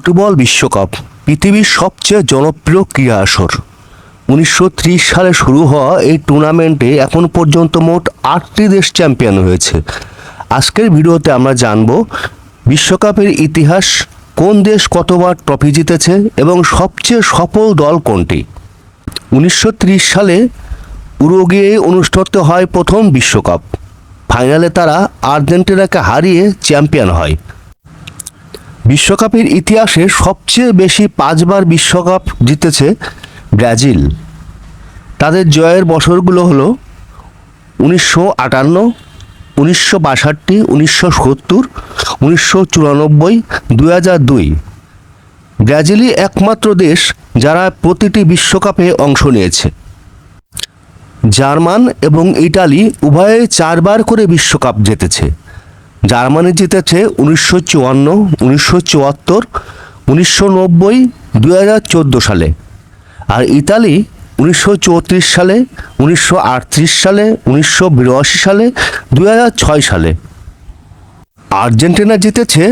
Football বিশ্বকাপ পৃথিবীর সবচেয়ে জনপ্রিয় ক্রীড়া আসর। 1930 সালে শুরু হওয়া এই টুর্নামেন্টে এখন পর্যন্ত মোট 8টি দেশ চ্যাম্পিয়ন হয়েছে। আজকের ভিডিওতে আমরা জানব বিশ্বকাপের ইতিহাস, কোন দেশ কতবার ট্রফি জিতেছে এবং সবচেয়ে সফল দল কোনটি। 1930 সালে উরুগুয়ে অনুষ্ঠিত হয় প্রথম বিশ্বকাপ। ফাইনালে তারা আর্জেন্টিনাকে হারিয়ে চ্যাম্পিয়ন হয়। বিশ্বকাপের ইতিহাসে সবচেয়ে বেশি 5বার বিশ্বকাপ জিতেছে ব্রাজিল। তাদের জয়ের বছরগুলো হলো 1958, 1962, 1970, 1994, 2002। ব্রাজিলই একমাত্র দেশ যারা প্রতিটি বিশ্বকাপে অংশ নিয়েছে। জার্মান এবং ইটালি উভয়ে 4বার করে বিশ্বকাপ জিতেছে। জার্মানি জিতেছে 1954, 1974, 1990, 2014 সালে, আর ইতালি 1934 সালে, 1938 সালে, 1982 সালে, 2006 সালে। আর্জেন্টিনা জিতেছে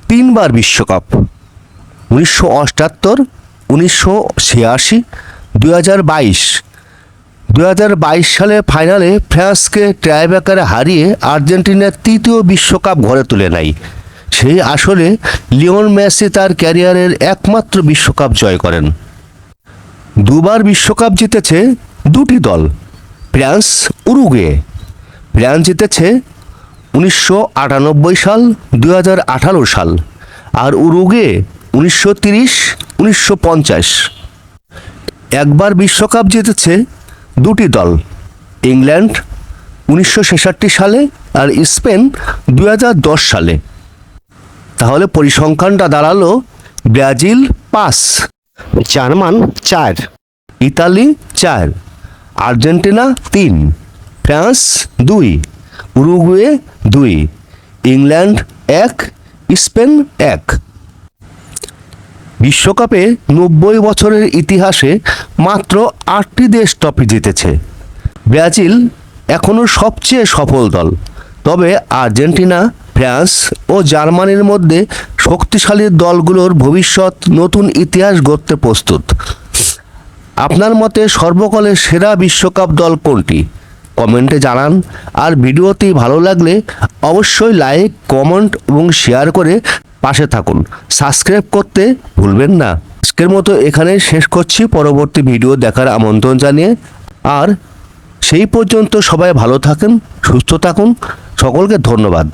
3বার বিশ্বকাপ, 1978, 1986, 2022। 2022 সালে ফাইনালে ফ্রান্সকে টাইব্রেকারে হারিয়ে আর্জেন্টিনার 3য় বিশ্বকাপ ঘরে তুলে নেয়। সেই আসরে লিওনেল মেসি তার ক্যারিয়ারের একমাত্র বিশ্বকাপ জয় করেন। 2বার বিশ্বকাপ জিতেছে 2টি দল, ফ্রান্স, উরুগুয়ে। ফ্রান্স জিতেছে 1998 সাল, 2018 সাল, আর উরুগুয়ে 1930, 1950। একবার বিশ্বকাপ জিতেছে 2টি দল, ইংল্যান্ড 1966 সালে আর স্পেন 2010 সালে। তাহলে পরিসংখ্যানটা দাঁড়ালো Brazil 5, German 4, Italy 4, Argentina 3, France 2, Uruguay 2, England 1, Spain 1। বিশ্বকাপে 90 বছরের ইতিহাসে মাত্র 8টি দেশ ট্রফি জিতেছে। ব্রাজিল এখনও সবচেয়ে সফল দল, তবে আর্জেন্টিনা, ফ্রান্স ও জার্মানির মধ্যে শক্তিশালী দলগুলোর ভবিষ্যৎ নতুন ইতিহাস গড়তে প্রস্তুত। আপনার মতে সর্বকালের সেরা বিশ্বকাপ দল কোনটি? কমেন্টে জানান। আর ভিডিওটি ভালো লাগলে অবশ্যই লাইক, কমেন্ট এবং শেয়ার করে পাশে থাকুন। সাবস্ক্রাইব করতে ভুলবেন না। আজকের মতো এখানে শেষ করছি, পরবর্তী ভিডিও দেখার আমন্ত্রণ জানিয়ে। আর সেই পর্যন্ত সবাই ভালো থাকেন, সুস্থ থাকুন। সকলকে ধন্যবাদ।